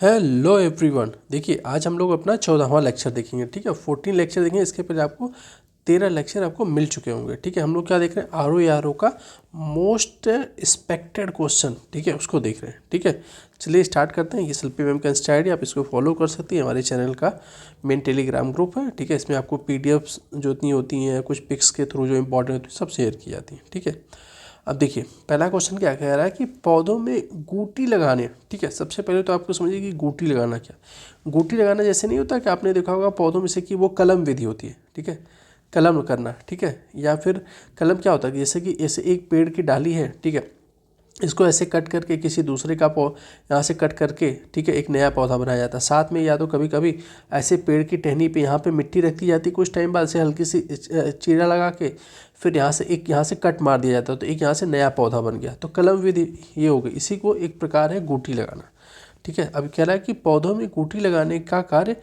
Hello everyone. देखिए आज हम लोग अपना 14वां लेक्चर देखेंगे। ठीक है, 14 लेक्चर देखेंगे। इसके पहले आपको 13 लेक्चर आपको मिल चुके होंगे। ठीक है, हम लोग क्या देख रहे हैं, आर ओ का मोस्ट एक्सपेक्टेड क्वेश्चन, ठीक है, उसको देख रहे हैं। ठीक है, चलिए स्टार्ट करते हैं। ये शिल्पी मैम का इंस्टा आई डी, आप इसको फॉलो कर सकती हैं। हमारे चैनल का मेन टेलीग्राम ग्रुप है। ठीक है, इसमें आपको पीडीएफ्स जो इतनी होती हैं, कुछ पिक्स के थ्रू जो इंपॉर्टेंट होती है, सब शेयर की जाती हैं। ठीक है, अब देखिए पहला क्वेश्चन क्या कह रहा है कि पौधों में गूटी लगाने। ठीक है, सबसे पहले तो आपको समझिए कि गूटी लगाना क्या। गूटी लगाना जैसे नहीं होता कि आपने देखा होगा पौधों में से कि वो कलम विधि होती है। ठीक है, कलम करना। ठीक है, या फिर कलम क्या होता है कि जैसे कि ऐसे एक पेड़ की डाली है, ठीक है, इसको ऐसे कट करके किसी दूसरे का यहाँ से कट करके, ठीक है, एक नया पौधा बनाया जाता है। साथ में या तो कभी कभी ऐसे पेड़ की टहनी पे यहाँ पे मिट्टी रख दी जाती, कुछ टाइम बाद से हल्की सी चीरा लगा के फिर यहाँ से कट मार दिया जाता है, तो एक यहाँ से नया पौधा बन गया। तो कलम विधि ये हो गई, इसी को एक प्रकार है गूटी लगाना। ठीक है, अब कह रहा है कि पौधों में गूटी लगाने का कार्य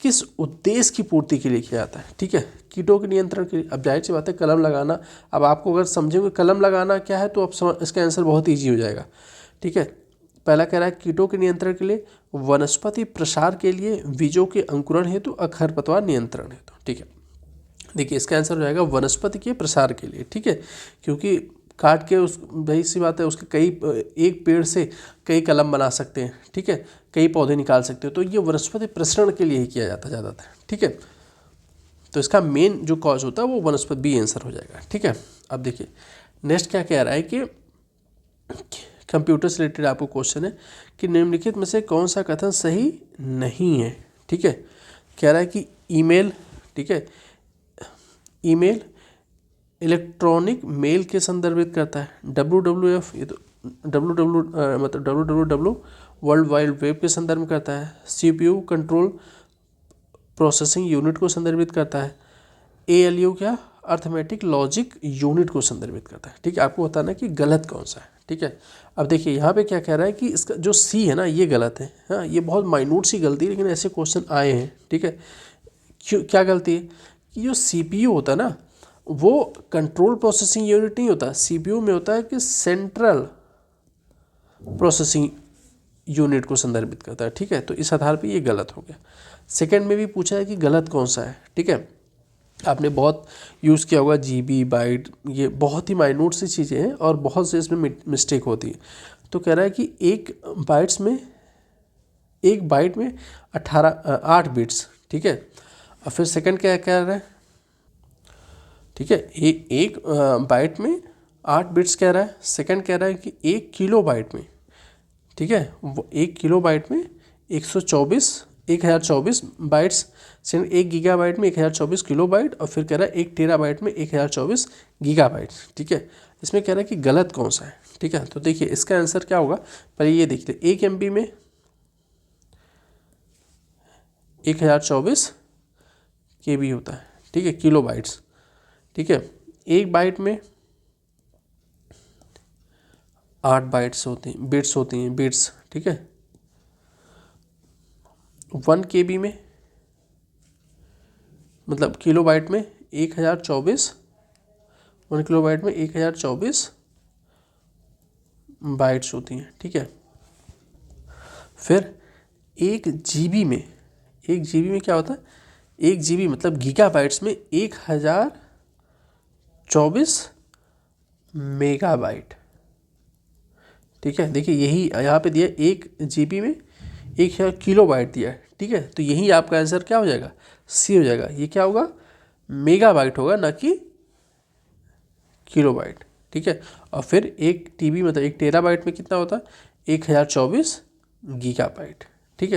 किस उद्देश्य की पूर्ति के लिए किया जाता है। ठीक है, कीटों के नियंत्रण के लिए। अब जाहिर सी बात है कलम लगाना, अब आपको अगर समझोगे कलम लगाना क्या है तो अब इसका आंसर बहुत ईजी हो जाएगा। ठीक है, पहला कह रहा है कीटों के नियंत्रण के लिए, वनस्पति प्रसार के लिए, बीजों के अंकुरण हेतु, खरपतवार नियंत्रण हेतु। ठीक है, देखिए इसका आंसर हो जाएगा वनस्पति के प्रसार के लिए। ठीक है, क्योंकि काट के उस वही सी बात है, उसके कई एक पेड़ से कई कलम बना सकते हैं। ठीक है, कई पौधे निकाल सकते हो, तो ये वनस्पति प्रसरण के लिए ही किया जाता है ज़्यादातर। ठीक है, तो इसका मेन जो कॉज होता है वो वनस्पति, बी आंसर हो जाएगा। ठीक है, अब देखिए नेक्स्ट क्या कह रहा है कि कंप्यूटर से रिलेटेड आपको क्वेश्चन है कि निम्नलिखित में से कौन सा कथन सही नहीं है। ठीक है, कह रहा है कि ईमेल, ठीक है, ईमेल इलेक्ट्रॉनिक मेल के संदर्भित करता है। WWF ये तो WWW वर्ल्ड वाइड वेब के संदर्भ में करता है। CPU कंट्रोल प्रोसेसिंग यूनिट को संदर्भित करता है। ALU क्या, अर्थमेटिक लॉजिक यूनिट को संदर्भित करता है। ठीक है, आपको बताना कि गलत कौन सा है। ठीक है, अब देखिए यहाँ पे क्या कह रहा है कि इसका जो C है ना ये गलत है। हाँ, ये बहुत माइन्यूट सी गलती है, लेकिन ऐसे क्वेश्चन आए हैं। ठीक है, क्यों, क्या गलती है कि जो CPU होता है ना वो कंट्रोल प्रोसेसिंग यूनिट नहीं होता। CPU में होता है कि सेंट्रल प्रोसेसिंग यूनिट को संदर्भित करता है। ठीक है, तो इस आधार पे ये गलत हो गया। सेकंड में भी पूछा है कि गलत कौन सा है। ठीक है, आपने बहुत यूज़ किया होगा GB, बाइट, ये बहुत ही माइन्यूट सी चीज़ें हैं और बहुत से इसमें मिस्टेक होती है। तो कह रहा है कि एक बाइट में 8 बिट्स। ठीक है, और फिर सेकंड क्या कह रहा है, ठीक है, एक बाइट में 8 बिट्स कह रहा है। सेकंड कह रहा है कि 1 किलो बाइट में, ठीक है, वो 1 किलो बाइट में 1024 बाइट्स। सेकंड 1 गीगाबाइट में 1024 किलो बाइट, और फिर कह रहा है 1 टेराबाइट में 1024 गीगाबाइट्स। ठीक है, इसमें कह रहा है कि गलत कौन सा है। ठीक है, तो देखिए इसका आंसर क्या होगा, पहले ये देख ले। 1 MB में 1024 KB होता है। ठीक है, किलो बाइट्स। ठीक है, 1 बाइट में 8 बाइट्स होती हैं, बिट्स। ठीक है, 1 KB में मतलब किलो बाइट में 1024, 1 किलो बाइट में 1024 बाइट्स होती हैं। ठीक है, फिर 1 GB में क्या होता है, 1 GB मतलब गीगा बाइट्स में 1024 मेगाबाइट। ठीक है, देखिए यही यहाँ पे दिया 1 GB में 1000 किलो बाइट दिया है। ठीक है, तो यही आपका आंसर क्या हो जाएगा, C हो जाएगा। ये क्या होगा, मेगाबाइट होगा, ना कि किलोबाइट। ठीक है, और फिर 1 TB मतलब 1 टेराबाइट में कितना होता है, 1024 गीगाबाइट। ठीक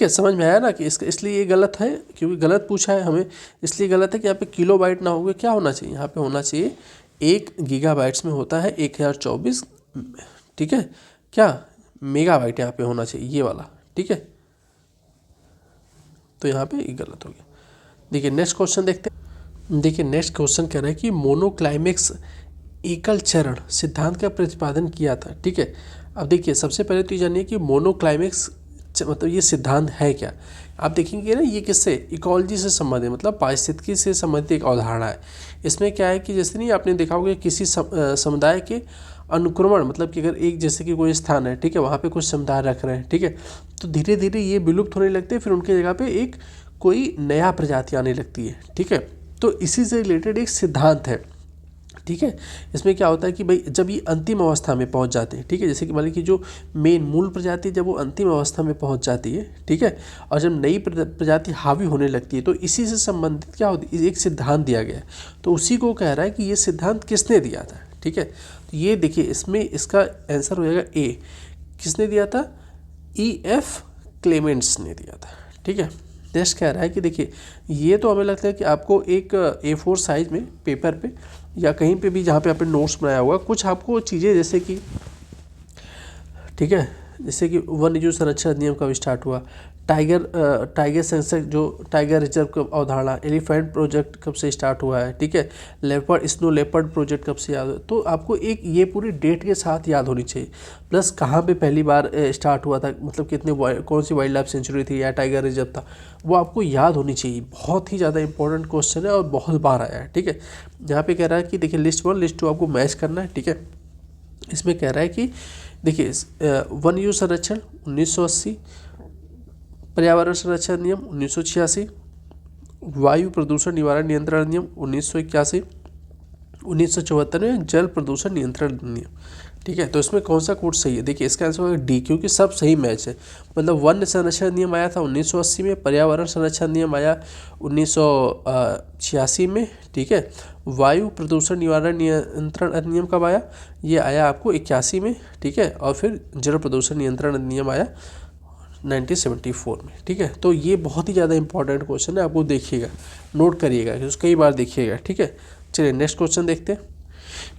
है, समझ में आया ना कि इसलिए ये गलत है, क्योंकि गलत पूछा है हमें, इसलिए गलत है कि यहाँ पे किलो बाइट ना होगा, क्या होना चाहिए, यहाँ पे होना चाहिए 1 गीगाबाइट्स में होता है 1024। ठीक है, क्या मेगाबाइट यहाँ पे होना चाहिए, ये वाला। ठीक है, तो यहाँ पे ये गलत हो गया। देखिए नेक्स्ट क्वेश्चन देखते हैं। देखिए नेक्स्ट क्वेश्चन कह रहा है कि मोनोक्लाइमेक्स एकल चरण सिद्धांत का प्रतिपादन किया था। ठीक है, अब देखिए सबसे पहले तो ये जानिए कि मोनोक्लाइमेक्स मतलब ये सिद्धांत है क्या। आप देखेंगे ना ये किससे, इकोलॉजी से संबंधित, मतलब पारिस्थितिकी से संबंधित एक अवधारणा है। इसमें क्या है कि जैसे नहीं आपने देखा होगा किसी समुदाय के अनुक्रमण, मतलब कि अगर एक जैसे कि कोई स्थान है, ठीक है, वहाँ पे कुछ समुदाय रख रहे हैं, ठीक है, तो धीरे धीरे ये विलुप्त होने लगते हैं, फिर उनकी जगह पे एक कोई नया प्रजाति आने लगती है, ठीक है। तो इसी से रिलेटेड एक सिद्धांत है, ठीक है। इसमें क्या होता है कि भाई जब ये अंतिम अवस्था में पहुंच जाते हैं, ठीक है, जैसे कि मान लीजिए कि जो मेन मूल प्रजाति जब वो अंतिम अवस्था में पहुंच जाती है, ठीक है, और जब नई प्रजाति हावी होने लगती है, तो इसी से संबंधित क्या होती है, एक सिद्धांत दिया गया है। तो उसी को कह रहा है कि ये सिद्धांत किसने दिया था, ठीक है। तो ये देखिए, इसमें इसका आंसर हो जाएगा ए। किसने दिया था? E.F. क्लेमेंट्स ने दिया था, ठीक है। नेक्स्ट कह रहा है कि देखिए, ये तो हमें लगता है कि आपको एक A4 साइज में पेपर पे या कहीं पे भी जहाँ पे आपने नोट्स बनाया होगा, कुछ आपको चीज़ें जैसे कि, ठीक है, जैसे कि वन्य जीव संरक्षण अधिनियम कब स्टार्ट हुआ, टाइगर सेंसर जो टाइगर रिजर्व की अवधारणा, एलिफेंट प्रोजेक्ट कब से स्टार्ट हुआ है, ठीक है, लेपर्ड स्नो लेपर्ड प्रोजेक्ट कब से याद हो, तो आपको एक ये पूरी डेट के साथ याद होनी चाहिए। प्लस कहाँ पे पहली बार स्टार्ट हुआ था, मतलब कितने कौन सी वाइल्ड लाइफ सेंचुरी थी या टाइगर रिजर्व था, वो आपको याद होनी चाहिए। बहुत ही ज़्यादा इंपॉर्टेंट क्वेश्चन है और बहुत बार आया है, ठीक है। यहाँ पे कह रहा है कि देखिए लिस्ट 1 लिस्ट 2 आपको मैच करना है, ठीक है। इसमें कह रहा है कि देखिए वन जीव संरक्षण 1980, पर्यावरण संरक्षण नियम 1986, वायु प्रदूषण निवारण नियंत्रण अधिनियम 1981, 1974 में जल प्रदूषण नियंत्रण अधिनियम, ठीक है। तो इसमें कौन सा कोड सही है? देखिए इसका आंसर होगा डी, क्योंकि सब सही मैच है। मतलब वन संरक्षण नियम आया था 1980 में, पर्यावरण संरक्षण नियम आया 1986 में, ठीक है। वायु प्रदूषण निवारण नियंत्रण अधिनियम कब आया? ये आया आपको 81 में, ठीक है। और फिर जल प्रदूषण नियंत्रण अधिनियम आया 1974 में, ठीक है। तो ये बहुत ही ज़्यादा इंपॉर्टेंट क्वेश्चन है, आपको देखिएगा, नोट करिएगा, कई बार देखिएगा, ठीक है। चलिए नेक्स्ट क्वेश्चन देखते हैं।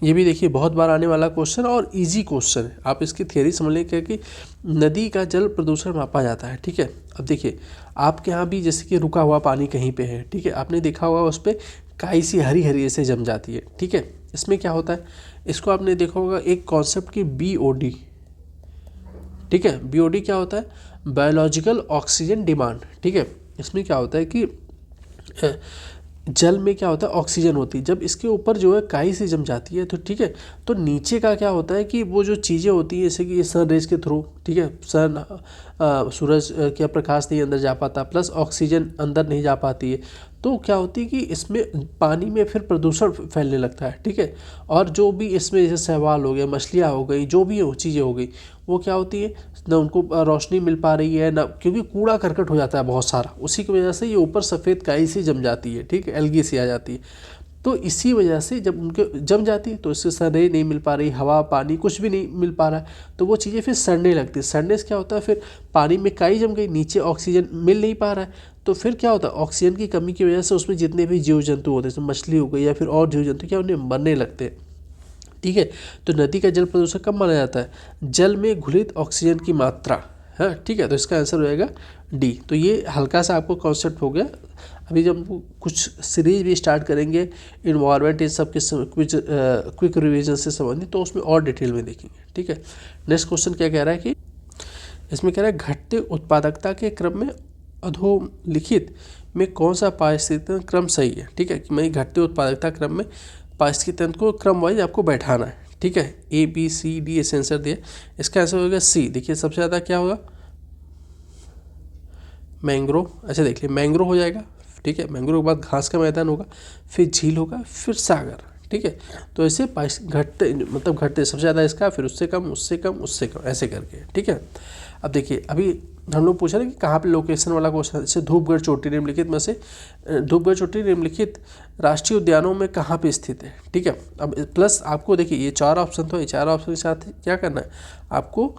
ये भी देखिए बहुत बार आने वाला क्वेश्चन और इजी क्वेश्चन है। आप इसकी थियरी समझ लें कि नदी का जल प्रदूषण मापा जाता है, ठीक है। अब देखिए आपके यहाँ भी जैसे कि रुका हुआ पानी कहीं पे है, ठीक है, आपने देखा होगा उस पर काई सी हरी हरी ऐसे जम जाती है, ठीक है। इसमें क्या होता है, इसको आपने देखा होगा एक कॉन्सेप्ट की BOD, ठीक है। BOD क्या होता है? बायोलॉजिकल ऑक्सीजन डिमांड, ठीक है। इसमें क्या होता है कि जल में क्या होता है, ऑक्सीजन होती है, जब इसके ऊपर जो है काई से जम जाती है, तो ठीक है, तो नीचे का क्या होता है कि वो जो चीज़ें होती हैं जैसे कि सन रेज के थ्रू, ठीक है, सूरज का प्रकाश नहीं अंदर जा पाता, प्लस ऑक्सीजन अंदर नहीं जा पाती है, तो क्या होती है कि इसमें पानी में फिर प्रदूषण फैलने लगता है, ठीक है। और जो भी इसमें जैसे शैवाल हो गया, मछलियाँ हो गई, जो भी चीज़ें हो गई, वो क्या होती है ना, उनको रोशनी मिल पा रही है ना, क्योंकि कूड़ा करकट हो जाता है बहुत सारा, उसी की वजह से ये ऊपर सफ़ेद काई सी जम जाती है, ठीक है, एल्गी सी आ जाती है। तो इसी वजह से जब उनके जम जाती है तो इससे सनरे नहीं मिल पा रही, हवा पानी कुछ भी नहीं मिल पा रहा है, तो वो चीज़ें फिर सड़ने लगती है। सड़ने से क्या होता है, फिर पानी में काई जम गई, नीचे ऑक्सीजन मिल नहीं पा रहा है, तो फिर क्या होता है, ऑक्सीजन की कमी की वजह से उसमें जितने भी जीव जंतु होते हैं, जैसे मछली हो गई या फिर और जीव जंतु, क्या उन्हें मरने लगते हैं, ठीक है। तो नदी का जल प्रदूषण कब माना जाता है? जल में घुलित ऑक्सीजन की मात्रा, हाँ ठीक है। तो इसका आंसर हो जाएगा डी। तो ये हल्का सा आपको कॉन्सेप्ट हो गया। अभी जब कुछ सीरीज भी स्टार्ट करेंगे इन्वायरमेंट इन सब के क्विक रिवीजन से संबंधित, तो उसमें और डिटेल में देखेंगे, ठीक है। नेक्स्ट क्वेश्चन क्या कह रहा है कि इसमें कह रहा है घटते उत्पादकता के क्रम में अधोलिखित में कौन सा पारिस्थितिक क्रम सही है, ठीक है। कि मैं घटते उत्पादकता क्रम में पारिस्थितिक तंत्र को क्रम वाइज आपको बैठाना है, ठीक है। ABCD ऐसे आंसर दिया, इसका आंसर होगा C। देखिए सबसे ज़्यादा क्या होगा, मैंग्रोव, अच्छा देख लिया मैंग्रोव हो जाएगा, ठीक है। मैंग्रोव के बाद घास का मैदान होगा, फिर झील होगा, फिर सागर, ठीक है। तो ऐसे घटते मतलब घटते सबसे ज़्यादा इसका, फिर उससे कम उससे कम उससे कम ऐसे करके, ठीक है। अब देखिए अभी हम लोग पूछ रहे हैं कि कहाँ पे लोकेशन वाला क्वेश्चन, जैसे धूपगढ़ चोटी निम्नलिखित में से धूपगढ़ चोटी निम्नलिखित राष्ट्रीय उद्यानों में कहाँ पे स्थित है, ठीक है। अब प्लस आपको देखिए ये 4 ऑप्शन, तो ये 4 ऑप्शन के साथ क्या करना है आपको,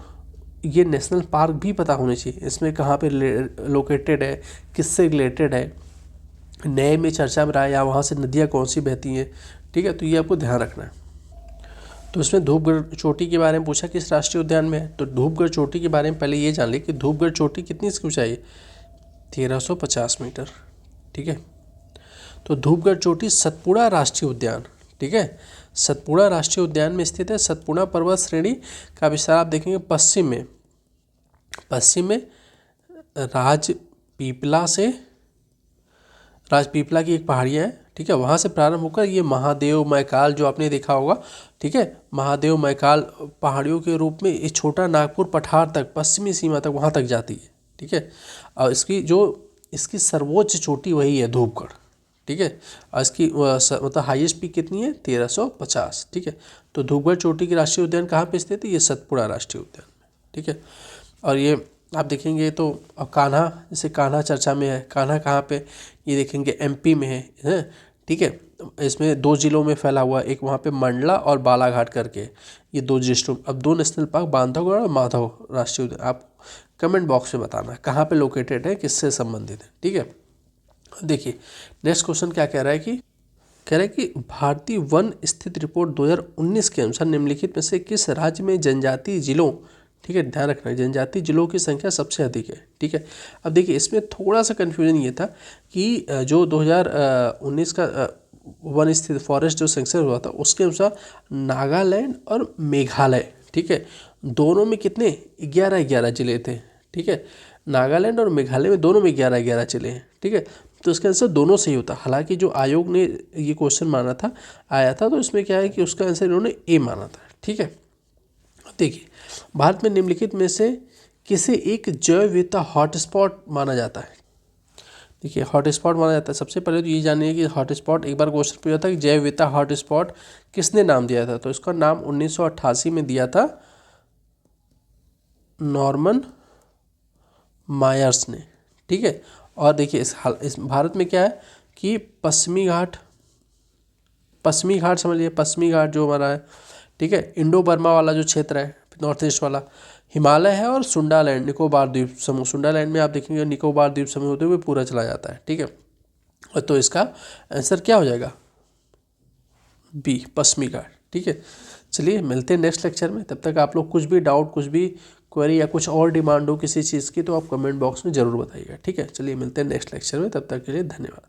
ये नेशनल पार्क भी पता होने चाहिए, इसमें कहाँ पे लोकेटेड है, किससे रिलेटेड है, नए में चर्चा में रहा है, या वहाँ से नदियाँ कौन सी बहती हैं, ठीक है। तो ये आपको ध्यान रखना है। तो इसमें धूपगढ़ चोटी के बारे में पूछा किस राष्ट्रीय उद्यान में है, तो धूपगढ़ चोटी के बारे में पहले ये जान ली कि धूपगढ़ चोटी कितनी इसकी ऊंचाई है, 1350 मीटर, ठीक है। तो धूपगढ़ चोटी सतपुड़ा राष्ट्रीय उद्यान, ठीक है, सतपुड़ा राष्ट्रीय उद्यान में स्थित है। सतपुड़ा पर्वत श्रेणी का विस्तार आप देखेंगे पश्चिम में राजपीपला राजपीपला की एक पहाड़ियाँ है, ठीक है, वहाँ से प्रारंभ होकर ये महादेव मैकाल जो आपने देखा होगा, ठीक है, महादेव मैकाल पहाड़ियों के रूप में इस छोटा नागपुर पठार तक, पश्चिमी सीमा तक, वहाँ तक जाती है, ठीक है। और इसकी सर्वोच्च चोटी वही है धूपगढ़, ठीक है। और इसकी मतलब हाईएस्ट पीक कितनी है 1350, ठीक है। तो धूपगढ़ चोटी की राष्ट्रीय उद्यान कहाँ पे स्थित है, ये सतपुड़ा राष्ट्रीय उद्यान में, ठीक है। और ये आप देखेंगे तो अब कान्हा, जैसे कान्हा चर्चा में है, कान्हा कहाँ पे, ये देखेंगे एमपी में है, ठीक है। इसमें 2 जिलों में फैला हुआ है, एक वहाँ पे मंडला और बालाघाट करके, ये 2 डिस्ट्रिक्ट। अब 2 नेशनल पार्क बांधवगढ़ और माधव राष्ट्रीय उद्यान, आप कमेंट बॉक्स में बताना कहाँ पे लोकेटेड है, किससे संबंधित है, ठीक है। देखिए नेक्स्ट क्वेश्चन क्या कह रहा है कि भारतीय वन स्थिति रिपोर्ट 2019 के अनुसार निम्नलिखित में से किस राज्य में जनजातीय जिलों, ठीक है, ध्यान रखना जनजातीय जिलों की संख्या सबसे अधिक है, ठीक है। अब देखिए इसमें थोड़ा सा कन्फ्यूजन ये था कि जो 2019 का वन स्थित फॉरेस्ट जो सेंसस हुआ था उसके अनुसार नागालैंड और मेघालय, ठीक है, दोनों में कितने 11 जिले थे, ठीक है। नागालैंड और मेघालय में दोनों में 11 जिले हैं, ठीक है। तो इसका आंसर दोनों सही होता। हालांकि जो आयोग ने ये क्वेश्चन माना था आया था, तो इसमें क्या है कि उसका आंसर इन्होंने ए माना था, ठीक है। देखिए भारत में निम्नलिखित में से किसे एक जैव विविधता हॉटस्पॉट माना जाता है। देखिए हॉटस्पॉट माना जाता है, सबसे पहले तो ये जानिए कि हॉटस्पॉट, एक बार क्वेश्चन पूछा था कि जैव विविधता हॉटस्पॉट किसने नाम दिया था, तो इसका नाम 1988 में दिया था नॉर्मन मायर्स ने, ठीक है। और देखिए इस भारत में क्या है कि पश्चिमी घाट समझ लीजिए, पश्चिमी घाट जो हमारा है, ठीक है, इंडो बर्मा वाला जो क्षेत्र है नॉर्थ ईस्ट वाला, हिमालय है, और सुंडालैंड निकोबार द्वीप समूह, सुंडालैंड में आप देखेंगे निकोबार द्वीप समूह होते हुए पूरा चला जाता है, ठीक है। तो इसका आंसर क्या हो जाएगा बी, पश्चिमी घाट, ठीक है। चलिए मिलते हैं नेक्स्ट लेक्चर में, तब तक आप लोग कुछ भी डाउट, कुछ भी क्वेरी या कुछ और डिमांड हो किसी चीज़ की तो आप कमेंट बॉक्स में ज़रूर बताइएगा, ठीक है। चलिए मिलते हैं नेक्स्ट लेक्चर में, तब तक के लिए धन्यवाद।